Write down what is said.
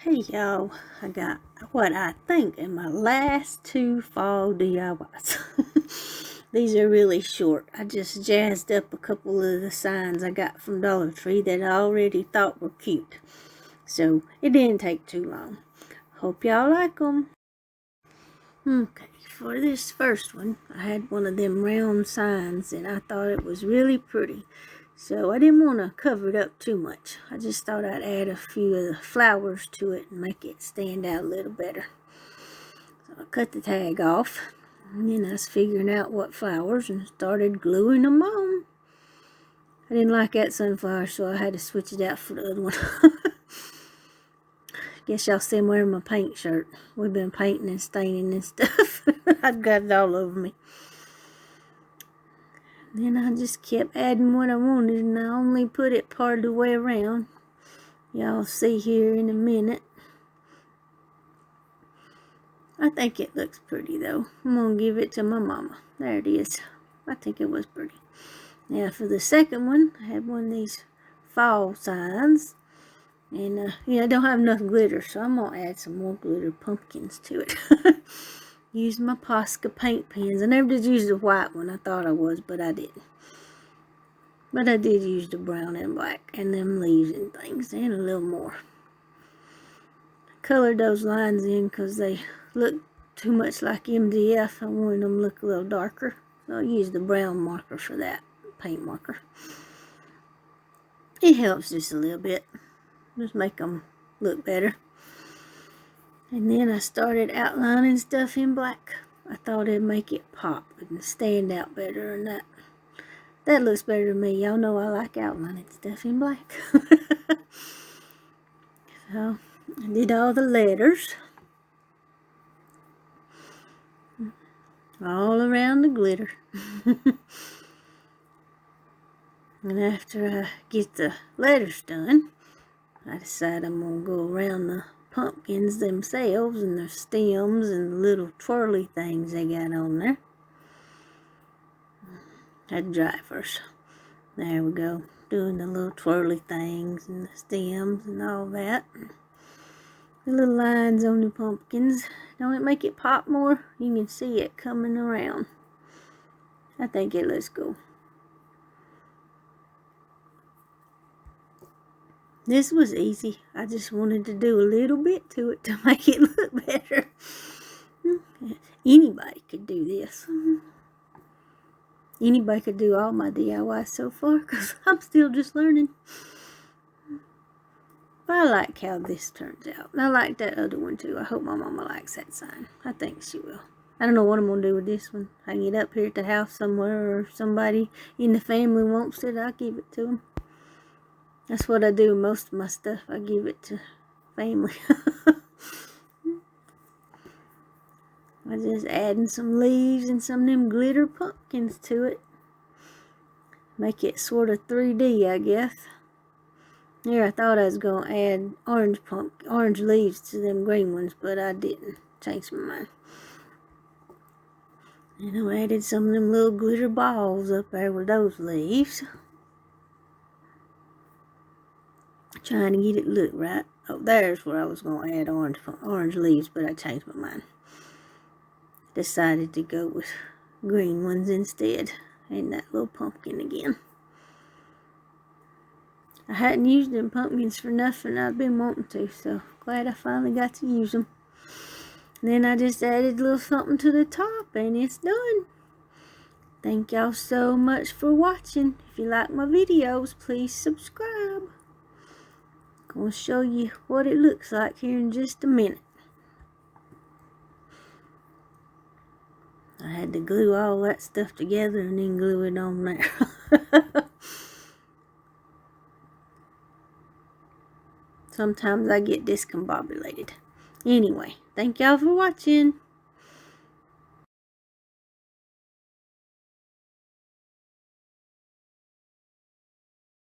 Hey y'all, I got what I think are my last two fall DIYs. These are really short. I just jazzed up a couple of the signs I got from Dollar Tree that I already thought were cute. So it didn't take too long. Hope y'all like them. Okay, for this first one, I had one of them round signs and I thought it was really pretty. So I didn't want to cover it up too much. I just thought I'd add a few of the flowers to it and make it stand out a little better. So I cut the tag off, and then I was figuring out what flowers and started gluing them on. I didn't like that sunflower, so I had to switch it out for the other one. Guess y'all see I'm wearing my paint shirt. We've been painting and staining and stuff. I've got it all over me. Then I just kept adding what I wanted, and I only put it part of the way around. Y'all see here in a minute. I think it looks pretty though. I'm gonna give it to my mama. There it is. I think it was pretty. Now for the second one, I had one of these fall signs. And I don't have enough glitter, so I'm gonna add some more glitter pumpkins to it. Use my Posca paint pens. I never did use the white one. I thought I was, but I didn't. But I did use the brown and black and them leaves and things and a little more. Colored those lines in because they look too much like MDF. I wanted them to look a little darker. So I used the brown marker for that, paint marker. It helps just a little bit. Just make them look better. And then I started outlining stuff in black. I thought it'd make it pop and stand out better than that. That looks better to me. Y'all know I like outlining stuff in black. So I did all the letters. All around the glitter. And after I get the letters done, I decide I'm going to go around the pumpkins themselves and their stems and the little twirly things they got on there. I'd dry first. There we go. Doing the little twirly things and the stems and all that. The little lines on the pumpkins. Don't it make it pop more? You can see it coming around. I think it looks cool. This was easy. I just wanted to do a little bit to it to make it look better. Anybody could do this. Anybody could do all my DIYs so far because I'm still just learning. But I like how this turns out. And I like that other one too. I hope my mama likes that sign. I think she will. I don't know what I'm going to do with this one. Hang it up here at the house somewhere, or somebody in the family wants it, I'll give it to them. That's what I do with most of my stuff. I give it to family. I'm just adding some leaves and some of them glitter pumpkins to it. Make it sort of 3D, I guess. Here, I thought I was going to add orange leaves to them green ones, but I didn't. Changed my mind. And I added some of them little glitter balls up there with those leaves. Trying to get it look right. Oh, there's where I was going to add orange leaves, but I changed my mind. Decided to go with green ones instead. And that little pumpkin again. I hadn't used them pumpkins for nothing. I've been wanting to, so glad I finally got to use them. Then I just added a little something to the top, and it's done. Thank y'all so much for watching. If you like my videos, please subscribe. I'm going to show you what it looks like here in just a minute. I had to glue all that stuff together and then glue it on there. Sometimes I get discombobulated. Anyway, thank y'all for watching.